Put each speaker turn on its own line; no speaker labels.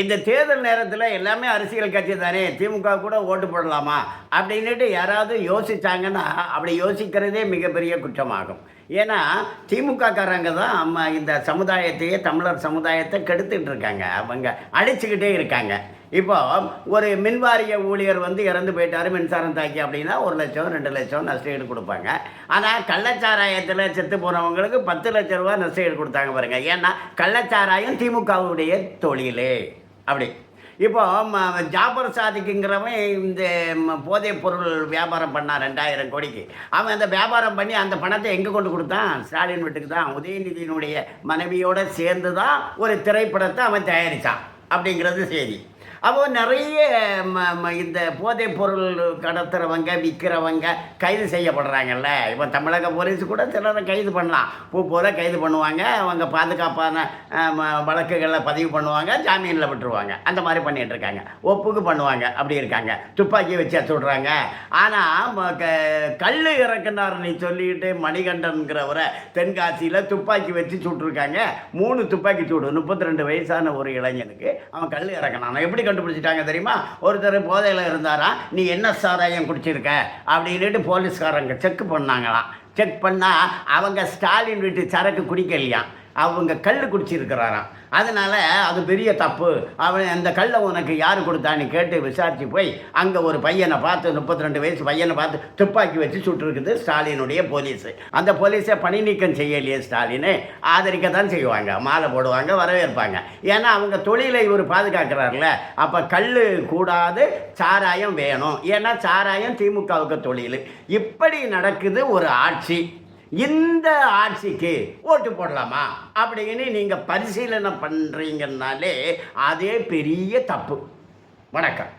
இந்த தேர்தல் நேரத்தில் எல்லாமே அரசியல் கட்சி தானே, திமுக கூட ஓட்டு போடலாமா அப்படின்னுட்டு யாராவது யோசித்தாங்கன்னா அப்படி யோசிக்கிறதே மிகப்பெரிய குற்றமாகும். ஏன்னா திமுககாரங்க தான் இந்த சமுதாயத்தையே, தமிழர் சமுதாயத்தை கெடுத்துட்டு இருக்காங்க. அவங்க அடிச்சுக்கிட்டே இருக்காங்க. இப்போ ஒரு மின்வாரிய ஊழியர் இறந்து போயிட்டார் மின்சாரம் தாக்கி அப்படின்னா 1 லட்சம் 2 லட்சம் நஷ்டஈடு கொடுப்பாங்க. ஆனால் கள்ளச்சாராயத்தில் செத்து போனவங்களுக்கு 10 லட்ச ரூபா நஷ்டஈடு கொடுத்தாங்க பாருங்க. ஏன்னா கள்ளச்சாராயம் திமுகவுடைய தொழிலே அப்படி. இப்போ ஜாபர் சாதிக்குங்கிறவன் இந்த போதைப் பொருள் வியாபாரம் பண்ணான் 2000 கோடிக்கு. அவன் அந்த வியாபாரம் பண்ணி அந்த பணத்தை எங்கே கொண்டு கொடுத்தான்? ஸ்டாலின் வீட்டுக்கு தான். உதயநிதியினுடைய மனைவியோடு சேர்ந்து தான் ஒரு திரைப்படத்தை அவன் தயாரித்தான் அப்படிங்கிறது செய்தி. அப்போது நிறைய இந்த போதைப் பொருள் கடத்துறவங்க விற்கிறவங்க கைது செய்யப்படுறாங்கல்ல. இப்போ தமிழக போலீஸ் கூட சிலரை கைது பண்ணலாம், போல கைது பண்ணுவாங்க. அவங்க பாதுகாப்பான வழக்குகளில் பதிவு பண்ணுவாங்க, ஜாமீனில் விட்டுருவாங்க. அந்த மாதிரி பண்ணிகிட்டு இருக்காங்க. ஒப்புக்கு பண்ணுவாங்க, அப்படி இருக்காங்க. துப்பாக்கி வச்சு சுடுறாங்க. ஆனால் கல் இறக்குனார்னு சொல்லிட்டு மணிகண்டன்கிறவரை தென்காசியில் துப்பாக்கி வச்சு சுட்டுருக்காங்க. 3 துப்பாக்கி சூடு. 32 வயசான ஒரு இளைஞனுக்கு அவன் கல் இறக்கினான். எப்படி கண்டுபிடிச்சிட்டாங்க தெரியுமா? ஒருத்தர் போதையில் இருந்தாரா, நீ என்ன சாராயம் குடிச்சிருக்க அப்படின்ட்டு போலீஸ்காரங்க செக் பண்ணாங்களாம். செக் பண்ணால் அவங்க ஸ்டாலின் வீட்டு சரக்கு குடிக்கலையா, அவங்க கல் குடிச்சிருக்கிறாராம். அதனால் அது பெரிய தப்பு. அவன் அந்த கல்லை உனக்கு யார் கொடுத்தான்னு கேட்டு விசாரித்து போய் அங்கே ஒரு பையனை பார்த்து, 32 வயசு பையனை பார்த்து துப்பாக்கி வச்சு சுட்டுருக்குது ஸ்டாலினுடைய போலீஸு. அந்த போலீஸை பணி நீக்கம் செய்யலையே ஸ்டாலினு, ஆதரிக்க தான் செய்வாங்க, மாலை போடுவாங்க, வரவேற்பாங்க. ஏன்னா அவங்க தொழிலை இவர் பாதுகாக்கிறார்ல. அப்போ கல் கூடாது, சாராயம் வேணும். ஏன்னா சாராயம் திமுகவுக்கு தொழில். இப்படி நடக்குது ஒரு ஆட்சி. இந்த ஆட்சிக்கு ஓட்டு போடலாமா அப்படின்னு நீங்கள் பரிசீலனை பண்ணுறீங்கன்னாலே அதே பெரிய தப்பு. வணக்கம்.